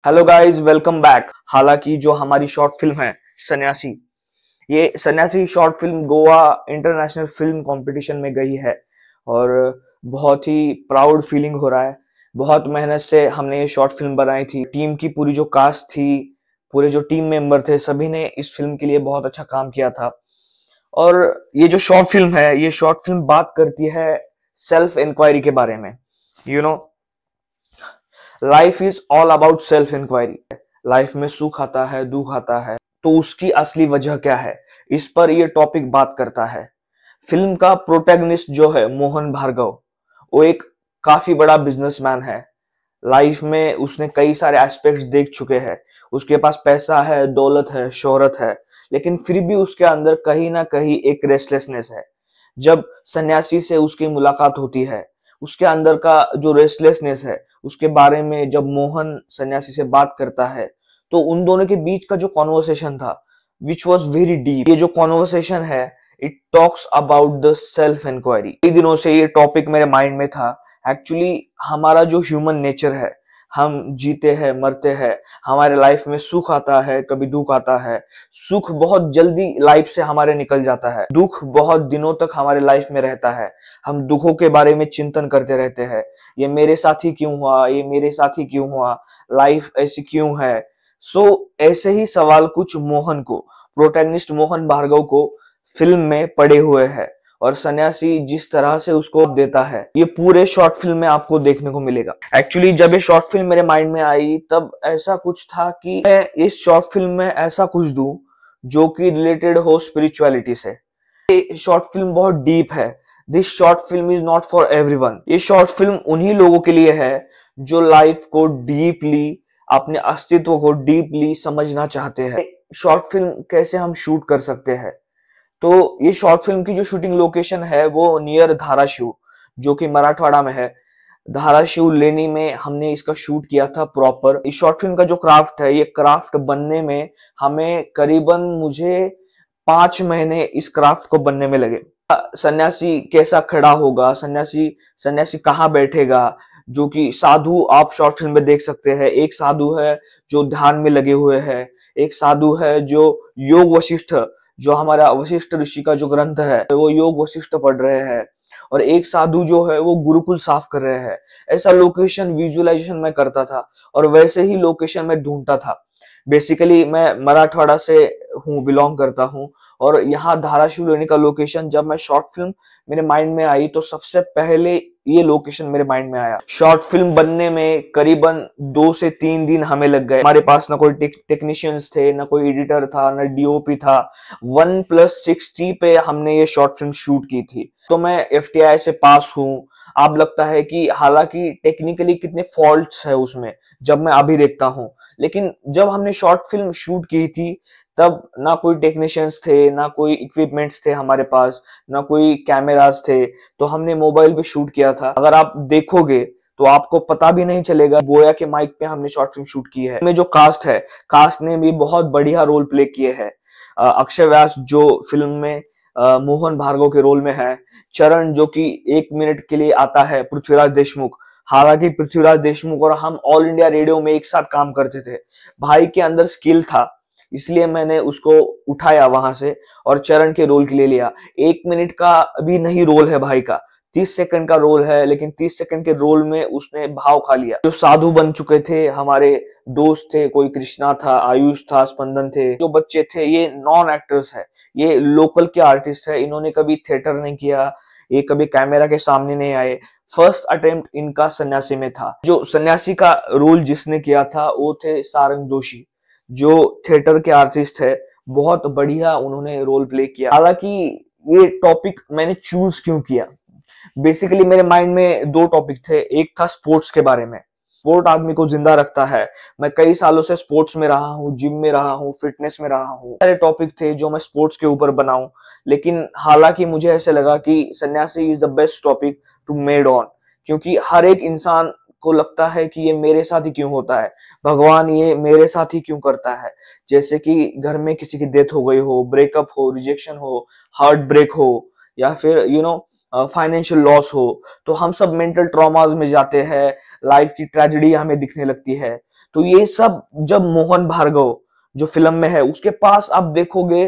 Hello guys, welcome back. हालांकि जो हमारी शॉर्ट फिल्म है सन्यासी, ये सन्यासी short film Goa international film competition में गई है और बहुत ही प्राउड फीलिंग हो रहा है। बहुत मेहनत से हमने ये शॉर्ट फिल्म बनाई थी। टीम की पूरी जो कास्ट थी, पूरे जो टीम मेंबर थे, सभी ने इस फिल्म के लिए बहुत अच्छा काम किया था। और ये जो शॉर्ट फिल्म है, ये शॉर्ट फिल्म बात करती है सेल्फ इंक्वायरी के बारे में। You know, life is all about self inquiry. Life में सुख आता है, दुख आता है, तो उसकी असली वजह क्या है, इस पर यह टॉपिक बात करता है। फिल्म का प्रोटैगनिस्ट जो है मोहन भार्गव, वो एक काफी बड़ा बिजनेसमैन है। लाइफ में उसने कई सारे एस्पेक्ट्स देख चुके हैं। उसके पास पैसा है, दौलत है, शोहरत है, लेकिन फिर भी उसके अंदर कहीं ना कहीं एक रेस्टलेसनेस है। जब सन्यासी से उसकी मुलाकात होती है, उसके अंदर का जो रेस्टलेसनेस है, उसके बारे में जब मोहन सन्यासी से बात करता है, तो उन दोनों के बीच का जो कॉन्वर्सेशन था, विच वॉज वेरी डीप। ये जो कॉन्वर्सेशन है, it talks about the self inquiry. कई दिनों से ये टॉपिक मेरे माइंड में था। एक्चुअली हमारा जो ह्यूमन नेचर है, हम जीते हैं, मरते हैं, हमारे लाइफ में सुख आता है, कभी दुख आता है। सुख बहुत जल्दी लाइफ से हमारे निकल जाता है, दुख बहुत दिनों तक हमारे लाइफ में रहता है। हम दुखों के बारे में चिंतन करते रहते हैं, ये मेरे साथ ही क्यों हुआ, ये मेरे साथ ही क्यों हुआ, लाइफ ऐसी क्यों है। ऐसे ही सवाल कुछ मोहन को, प्रोटैगनिस्ट मोहन भार्गव को फिल्म में पड़े हुए हैं। और सन्यासी जिस तरह से उसको देता है, ये पूरे शॉर्ट फिल्म में आपको देखने को मिलेगा। एक्चुअली जब ये शॉर्ट फिल्म मेरे माइंड में आई, तब ऐसा कुछ था कि मैं इस शॉर्ट फिल्म में ऐसा कुछ दूं जो कि रिलेटेड हो स्पिरिचुअलिटी से। ये शॉर्ट फिल्म बहुत डीप है। This short film is not for everyone. ये शॉर्ट फिल्म उन्हीं लोगों के लिए है जो लाइफ को डीपली, अपने अस्तित्व को डीपली समझना चाहते हैं। शॉर्ट फिल्म कैसे हम शूट कर सकते हैं, तो ये शॉर्ट फिल्म की जो शूटिंग लोकेशन है वो नियर धाराशिव, जो कि मराठवाड़ा में है। धाराशिव लेनी में हमने इसका शूट किया था प्रॉपर। इस शॉर्ट फिल्म का जो क्राफ्ट है, ये क्राफ्ट बनने में हमें करीबन, मुझे 5 महीने इस क्राफ्ट को बनने में लगे। सन्यासी कैसा खड़ा होगा, सन्यासी सन्यासी कहाँ बैठेगा, जो कि साधु आप शॉर्ट फिल्म में देख सकते हैं। एक साधु है जो ध्यान में लगे हुए हैं, एक साधु है जो योग वशिष्ठ, जो हमारा वशिष्ठ ऋषि का जो ग्रंथ है, वो योग वशिष्ठ पढ़ रहे हैं, और एक साधु जो है वो गुरुकुल साफ कर रहे हैं। ऐसा लोकेशन विजुअलाइजेशन मैं करता था और वैसे ही लोकेशन मैं ढूंढता था। बेसिकली मैं मराठवाड़ा से हूँ, बिलोंग करता हूँ, और यहाँ धाराशिव लेने का लोकेशन जब मैं शॉर्ट फिल्म मेरे माइंड में आई, तो सबसे पहले ये लोकेशन मेरे माइंड में आया। शॉर्ट फिल्म बनने में करीबन 2 से 3 दिन हमें लग गए। हमारे पास ना कोई टेक्नीशियंस थे, ना कोई एडिटर था, ना डीओपी था। 1+60 पे हमने ये शॉर्ट फिल्म शूट की थी। तो मैं एफटीआई से पास हूँ। अब लगता है कि हालांकि टेक्निकली कितने फॉल्ट्स है उसमें, जब मैं अभी देखता हूँ, लेकिन जब हमने शॉर्ट फिल्म शूट की थी, तब ना कोई टेक्नीशियंस थे, ना कोई इक्विपमेंट्स थे हमारे पास, ना कोई कैमरास थे। तो हमने मोबाइल पे शूट किया था। अगर आप देखोगे तो आपको पता भी नहीं चलेगा बोया के माइक पे हमने शॉर्ट फिल्म शूट की है। में जो कास्ट है, कास्ट ने भी बहुत बढ़िया रोल प्ले किए हैं। अक्षय व्यास जो फिल्म में मोहन भार्गव के रोल में है, चरण जो कि 1 मिनट के लिए आता है, पृथ्वीराज देशमुख। हालांकि पृथ्वीराज देशमुख और हम ऑल इंडिया रेडियो में एक साथ काम करते थे। भाई के अंदर स्किल था, इसलिए मैंने उसको उठाया वहां से और चरण के रोल के लिए लिया। 1 मिनट का भी नहीं रोल है भाई का, 30 सेकंड का रोल है, लेकिन 30 सेकंड के रोल में उसने भाव खा लिया। जो साधु बन चुके थे हमारे दोस्त थे, कोई कृष्णा था, आयुष था, स्पंदन थे, जो बच्चे थे, ये नॉन एक्टर्स है, ये लोकल के आर्टिस्ट है। इन्होंने कभी थिएटर नहीं किया, ये कभी कैमरा के सामने नहीं आए। फर्स्ट अटेम्प्ट इनका सन्यासी में था। जो सन्यासी का रोल जिसने किया था वो थे सारंग जोशी, जो थिएटर के आर्टिस्ट है। बहुत बढ़िया उन्होंने रोल प्ले किया। हालांकि ये टॉपिक मैंने चूज क्यों किया, बेसिकली मेरे माइंड में 2 टॉपिक थे। एक था स्पोर्ट्स के बारे में। स्पोर्ट आदमी को जिंदा रखता है। मैं कई सालों से स्पोर्ट्स में रहा हूँ, जिम में रहा हूँ, फिटनेस में रहा हूँ। सारे टॉपिक थे जो मैं स्पोर्ट्स के ऊपर बनाऊं, लेकिन हालांकि मुझे ऐसे लगा कि sannyasi is the best topic to made on, क्योंकि हर एक इंसान को लगता है कि ये मेरे साथ ही क्यों होता है, भगवान ये मेरे साथ ही क्यों करता है। जैसे कि घर में किसी की डेथ हो गई हो, ब्रेकअप हो, रिजेक्शन हो, हार्ट ब्रेक हो, या फिर फाइनेंशियल लॉस हो, तो हम सब मेंटल ट्रॉमास में जाते हैं, लाइफ की ट्रेजेडी हमें दिखने लगती है। तो ये सब जब मोहन भार्गव जो फिल्म में है, उसके पास आप देखोगे,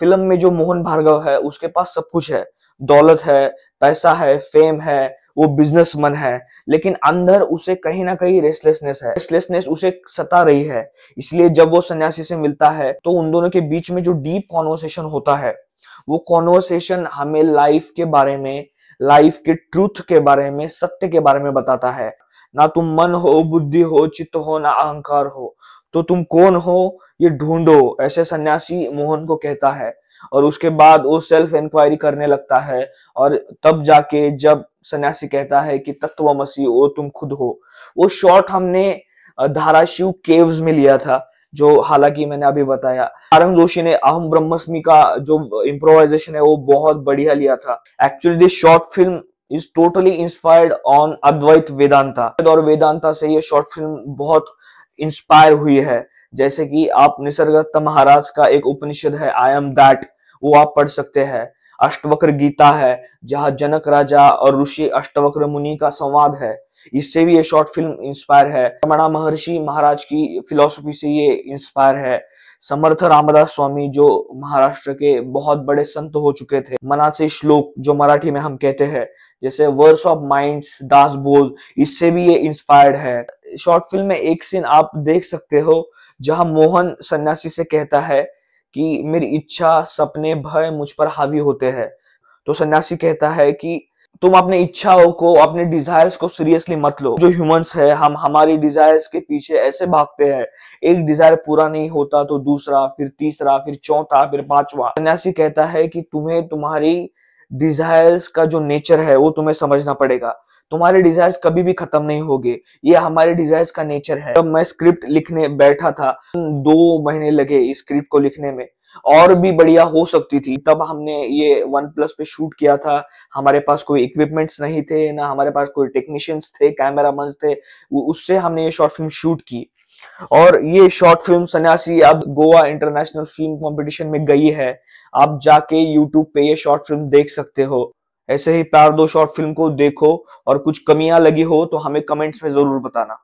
फिल्म में जो मोहन भार्गव है उसके पास सब कुछ है, दौलत है, पैसा है, फेम है, वो बिजनेसमैन है, लेकिन अंदर उसे कहीं ना कहीं रेस्टलेसनेस है, रेस्टलेसनेस उसे सता रही है। इसलिए जब वो सन्यासी से मिलता है तो उन दोनों के बीच में जो डीप कॉन्वर्सेशन होता है, वो कॉन्वर्सेशन हमें लाइफ के बारे में, लाइफ के ट्रूथ के बारे में, सत्य के बारे में बताता है। ना तुम मन हो, बुद्धि हो, चित्त हो, ना अहंकार हो, तो तुम कौन हो ये ढूंढो, ऐसे सन्यासी मोहन को कहता है। और उसके बाद वो सेल्फ इंक्वायरी करने लगता है, और तब जाके जब सन्यासी कहता है कि तत्वमसी वो तुम खुद हो। वो शॉट हमने धाराशिव केव्स में लिया था, जो हालांकि मैंने अभी बताया। आरंग जोशी ने अहम ब्रह्मस्मि का जो इम्प्रोवाइजेशन है वो बहुत बढ़िया लिया था। Actually this short film is totally inspired on Advaita Vedanta, और वेदांता से ये शॉर्ट फिल्म बहुत इंस्पायर हुई है। जैसे कि आप निसर्गदत्त महाराज का एक उपनिषद है आई एम दैट, वो आप पढ़ सकते हैं। अष्टवक्र गीता है, जहां जनक राजा और ऋषि अष्टवक्र मुनि का संवाद है, इससे भी ये शॉर्ट फिल्म इंस्पायर है। रमणा महर्षि महाराज की फिलॉसफी से ये इंस्पायर है। समर्थ रामदास स्वामी जो महाराष्ट्र के बहुत बड़े संत हो चुके थे, मनाचे श्लोक जो मराठी में हम कहते हैं, जैसे वर्स ऑफ माइंड्स दास बोध, इससे भी ये इंस्पायर्ड है। शॉर्ट फिल्म में एक सीन आप देख सकते हो जहां मोहन सन्यासी से कहता है कि मेरी इच्छा, सपने, भय मुझ पर हावी होते हैं। तो सन्यासी कहता है कि तुम अपने इच्छाओं को, अपने डिजायर्स को सीरियसली मत लो। जो ह्यूमंस है, हम हमारी डिजायर्स के पीछे ऐसे भागते हैं, एक डिजायर पूरा नहीं होता तो दूसरा, फिर तीसरा, फिर चौथा, फिर पांचवा। सन्यासी कहता है कि तुम्हें तुम्हारी डिजायर्स का जो नेचर है वो तुम्हें समझना पड़ेगा। तुम्हारे डिजायर्स कभी भी खत्म नहीं होंगे, ये हमारे डिजायर्स का नेचर है। जब मैं स्क्रिप्ट लिखने बैठा था, 2 महीने लगे इस स्क्रिप्ट को लिखने में, और भी बढ़िया हो सकती थी। तब हमने ये वन प्लस पे शूट किया था, हमारे पास कोई इक्विपमेंट्स नहीं थे, ना हमारे पास कोई टेक्नीशियंस थे, कैमरामैन थे, उससे हमने ये शॉर्ट फिल्म शूट की। और ये शॉर्ट फिल्म सन्यासी अब गोवा इंटरनेशनल फिल्म कंपटीशन में गई है। आप जाके यूट्यूब पे ये शॉर्ट फिल्म देख सकते हो। ऐसे ही प्यार दो शॉर्ट फिल्म को देखो, और कुछ कमियां लगी हो तो हमें कमेंट्स में जरूर बताना।